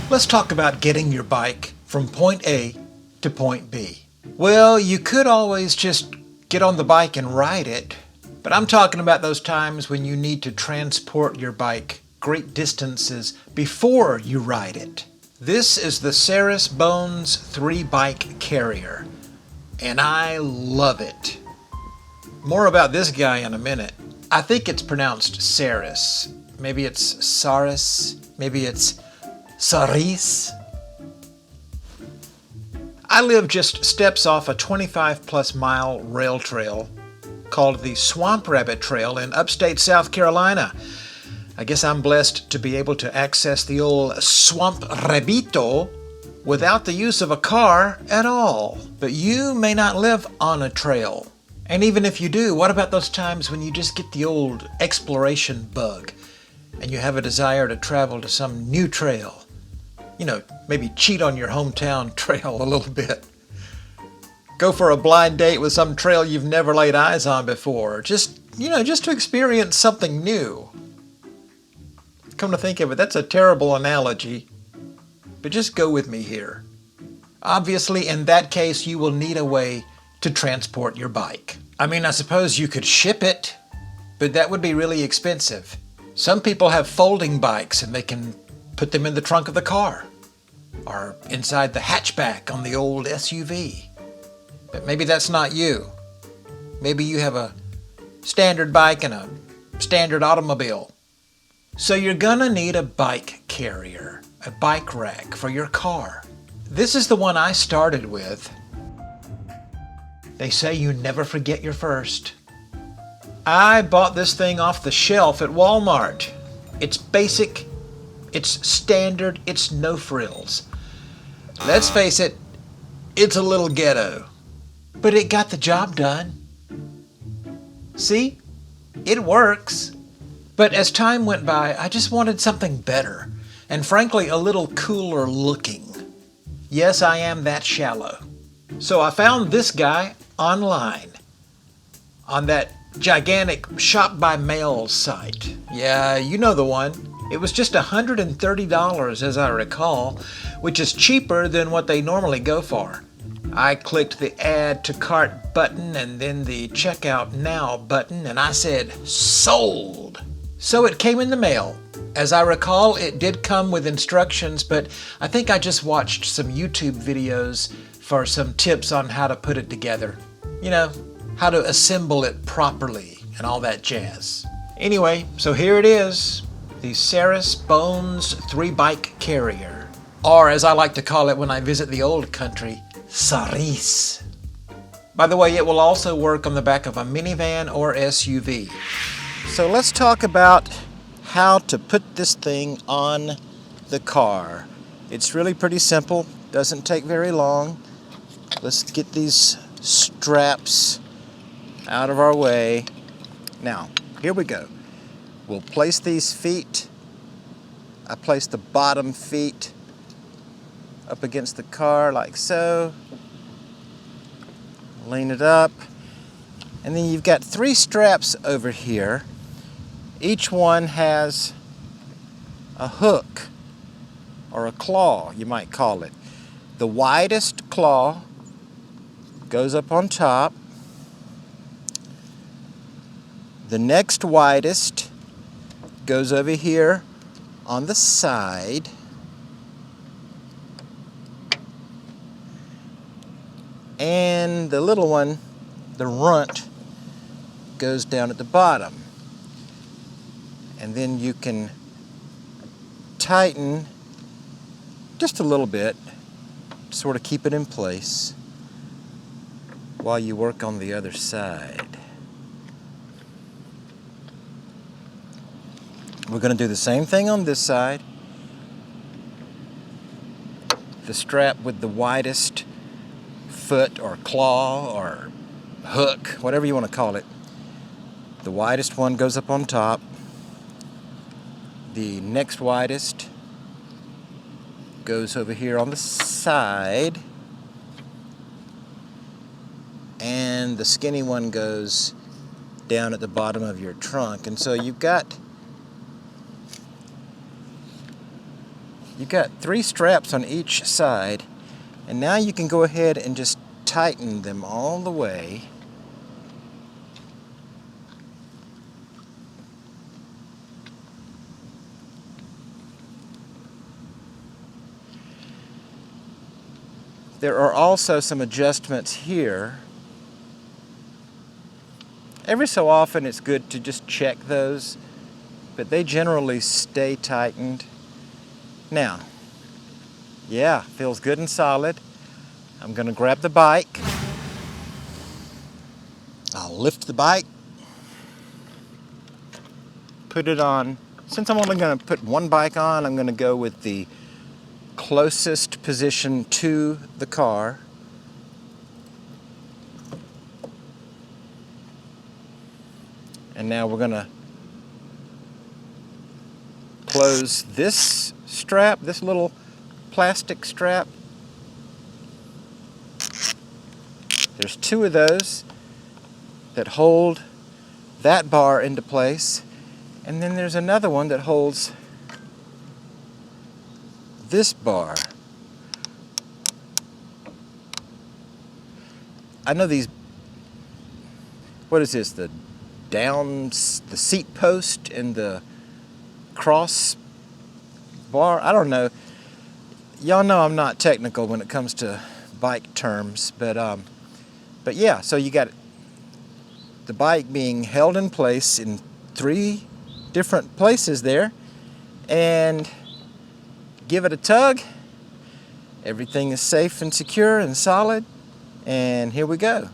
Let's talk about getting your bike from point A to point B. Well, you could always just get on the bike and ride it, but I'm talking about those times when you need to transport your bike great distances before you ride it. This is the Saris Bones 3-bike carrier, and I love it. More about this guy in a minute. I think it's pronounced Saris. Maybe it's Saris, maybe it's Saris. I live just steps off a 25-plus mile rail trail called the Swamp Rabbit Trail in upstate South Carolina. I guess I'm blessed to be able to access the old Swamp Rabito without the use of a car at all. But you may not live on a trail. And even if you do, what about those times when you just get the old exploration bug and you have a desire to travel to some new trail? You know, maybe cheat on your hometown trail a little bit. Go for a blind date with some trail you've never laid eyes on before. Just to experience something new. Come to think of it, that's a terrible analogy. But just go with me here. Obviously, in that case, you will need a way to transport your bike. I mean, I suppose you could ship it, but that would be really expensive. Some people have folding bikes and they can put them in the trunk of the car or inside the hatchback on the old SUV. But maybe that's not you. Maybe you have a standard bike and a standard automobile. So you're gonna need a bike carrier, a bike rack for your car. This is the one I started with. They say you never forget your first. I bought this thing off the shelf at Walmart. It's basic, it's standard, it's no frills. Let's face it, it's a little ghetto. But it got the job done. See? It works. But as time went by, I just wanted something better, and frankly, a little cooler looking. Yes, I am that shallow. So I found this guy online on that gigantic Shop by Mail site. Yeah, you know the one. It was just $130 as I recall, which is cheaper than what they normally go for. I clicked the Add to Cart button and then the Checkout Now button, and I said, sold! So it came in the mail. As I recall, it did come with instructions, but I think I just watched some YouTube videos for some tips on how to put it together. You know, how to assemble it properly and all that jazz. Anyway, so here it is, the Saris Bones 3-bike carrier. Or as I like to call it when I visit the old country, Saris. By the way, it will also work on the back of a minivan or SUV. So let's talk about how to put this thing on the car. It's really pretty simple, doesn't take very long. Let's get these straps out of our way. Now, here we go. We'll place these feet. I place the bottom feet up against the car like so. Lean it up. And then you've got 3 straps over here. Each one has a hook or a claw, you might call it. The widest claw goes up on top. The next widest goes over here on the side. And the little one, the runt, goes down at the bottom. And then you can tighten just a little bit to sort of keep it in place while you work on the other side. We're going to do the same thing on this side. The strap with the widest foot or claw or hook, whatever you want to call it. The widest one goes up on top. The next widest goes over here on the side. And the skinny one goes down at the bottom of your trunk. And so you've got You got 3 straps on each side, and now you can go ahead and just tighten them all the way. There are also some adjustments here. Every so often it's good to just check those, but they generally stay tightened. Now, yeah, feels good and solid. I'm gonna grab the bike. I'll lift the bike, put it on. Since I'm only gonna put one bike on, I'm gonna go with the closest position to the car. And now we're gonna close this strap, this little plastic strap. There's 2 of those that hold that bar into place. And then there's another one that holds this bar. I know these, what is this, the seat post and the cross bar? I don't know. Y'all know I'm not technical when it comes to bike terms, but yeah, so you got the bike being held in place in 3 different places there, and give it a tug. Everything is safe and secure and solid, and here we go.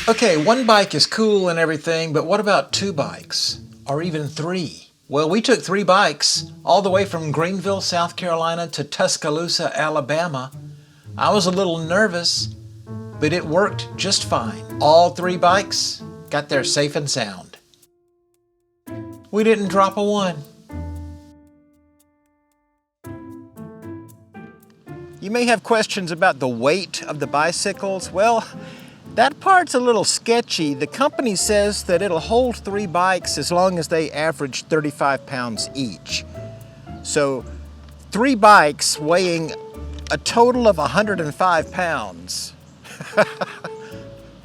Okay, 1 bike is cool and everything, but what about 2 bikes? Or even 3? Well, we took 3 bikes all the way from Greenville, South Carolina to Tuscaloosa, Alabama. I was a little nervous, but it worked just fine. All 3 bikes got there safe and sound. We didn't drop a one. You may have questions about the weight of the bicycles. Well, that part's a little sketchy. The company says that it'll hold 3 bikes as long as they average 35 pounds each. So 3 bikes weighing a total of 105 pounds.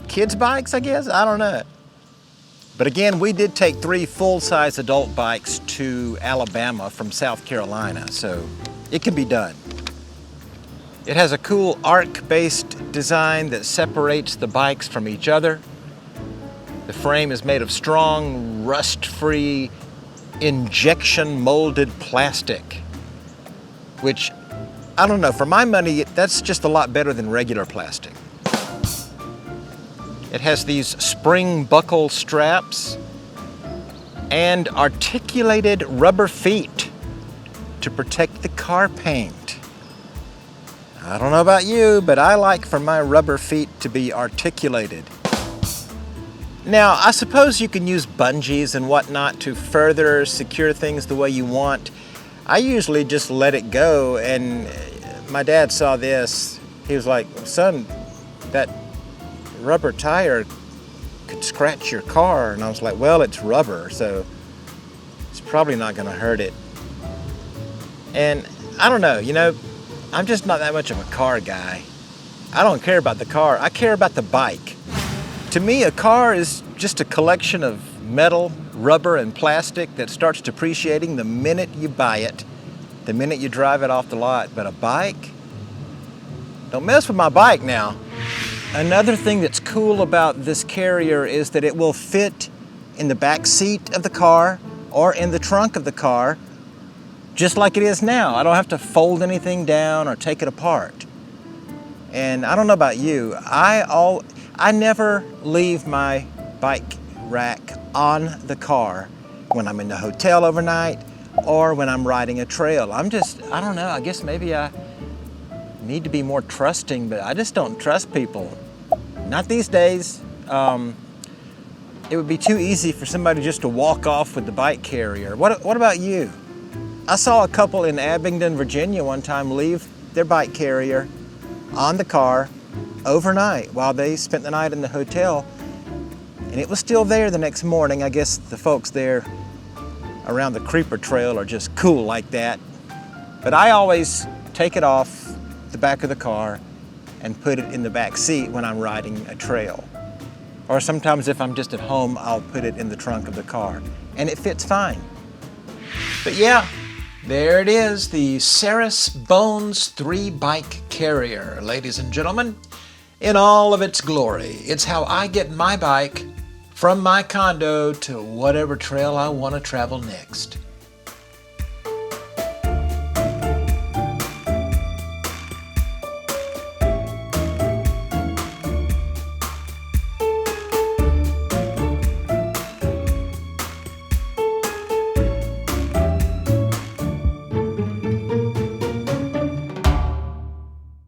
Kids' bikes, I guess? I don't know. But again, we did take 3 full-size adult bikes to Alabama from South Carolina, so it can be done. It has a cool arc-based design that separates the bikes from each other. The frame is made of strong, rust-free, injection-molded plastic, which, I don't know, for my money, that's just a lot better than regular plastic. It has these spring buckle straps and articulated rubber feet to protect the car paint. I don't know about you, but I like for my rubber feet to be articulated. Now, I suppose you can use bungees and whatnot to further secure things the way you want. I usually just let it go, and my dad saw this. He was like, "Son, that rubber tire could scratch your car." And I was like, "Well, it's rubber, so it's probably not gonna hurt it." And I don't know, I'm just not that much of a car guy. I don't care about the car, I care about the bike. To me, a car is just a collection of metal, rubber, and plastic that starts depreciating the minute you buy it, the minute you drive it off the lot. But a bike? Don't mess with my bike now. Another thing that's cool about this carrier is that it will fit in the back seat of the car or in the trunk of the car, just like it is now. I don't have to fold anything down or take it apart. And I don't know about you, I never leave my bike rack on the car when I'm in the hotel overnight or when I'm riding a trail. I don't know, I guess maybe I need to be more trusting, but I just don't trust people. Not these days. It would be too easy for somebody just to walk off with the bike carrier. What about you? I saw a couple in Abingdon, Virginia one time leave their bike carrier on the car overnight while they spent the night in the hotel, and it was still there the next morning. I guess the folks there around the creeper trail are just cool like that. But I always take it off the back of the car and put it in the back seat when I'm riding a trail. Or sometimes if I'm just at home, I'll put it in the trunk of the car, and it fits fine. But yeah, there it is, the Saris Bones 3-bike carrier, ladies and gentlemen, in all of its glory. It's how I get my bike from my condo to whatever trail I want to travel next.